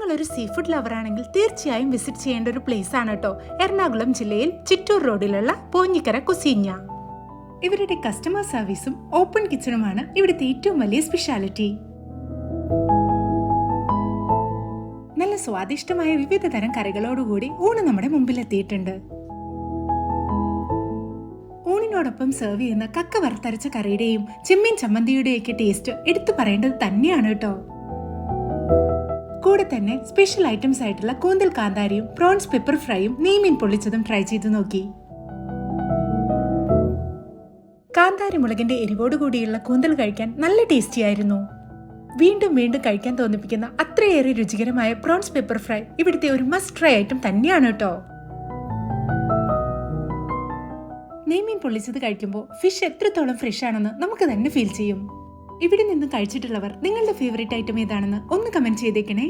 നിങ്ങളൊരു sea food lover ആണെങ്കിൽ തീർച്ചയായും വിസിറ്റ് ചെയ്യേണ്ട ഒരു പ്ലേസ് ആണ് കേട്ടോ എറണാകുളം ജില്ലയിൽ ചിറ്റൂർ റോഡിലുള്ള പോഞ്ഞിക്കര കുസീഞ്ഞ. ഇവരുടെ കസ്റ്റമർ സർവീസും ഓപ്പൺ കിച്ചണുമാണ് ഇവിടുത്തെ ഏറ്റവും വലിയ സ്പെഷ്യാലിറ്റി. നല്ല സ്വാദിഷ്ടമായ വിവിധ തരം കറികളോടുകൂടി ഊണ് നമ്മുടെ മുമ്പിലെത്തിയിട്ടുണ്ട്. ഊണിനോടൊപ്പം സെർവ് ചെയ്യുന്ന കക്ക വറുത്തരച്ച കറിയുടെയും ചെമ്മീൻ ചമ്മന്തിയുടെയൊക്കെ ടേസ്റ്റ് എടുത്തു പറയേണ്ടത് തന്നെയാണ് കേട്ടോ. കൂടെ തന്നെ സ്പെഷ്യൽ ഐറ്റംസ് ആയിട്ടുള്ള കൂന്തൽ കാന്താരിയും പ്രോൺസ് പെപ്പർ ഫ്രൈയും നെയ്മീൻ പൊള്ളിച്ചതും ട്രൈ ചെയ്ത് നോക്കി. കാന്താരി മുളകിന്റെ എരിവോടുകൂടിയുള്ള കൂന്തൽ കഴിക്കാൻ നല്ല ടേസ്റ്റി ആയിരുന്നു. വീണ്ടും വീണ്ടും കഴിക്കാൻ തോന്നിപ്പിക്കുന്ന അത്രയേറെ രുചികരമായ പ്രോൺസ് പെപ്പർ ഫ്രൈ ഇവിടുത്തെ ഒരു മസ്റ്റ് ട്രൈ ഐറ്റം തന്നെയാണ് കേട്ടോ. നെയ്മീൻ പൊള്ളിച്ചത് കഴിക്കുമ്പോൾ ഫിഷ് എത്രത്തോളം ഫ്രഷ് ആണെന്ന് നമുക്ക് തന്നെ ഫീൽ ചെയ്യും. ഇവിടെ നിന്ന് കഴിച്ചിട്ടുള്ളവർ നിങ്ങളുടെ ഫേവറേറ്റ് ഐറ്റം ഏതാണെന്ന് ഒന്ന് കമന്റ് ചെയ്തേക്കണേ.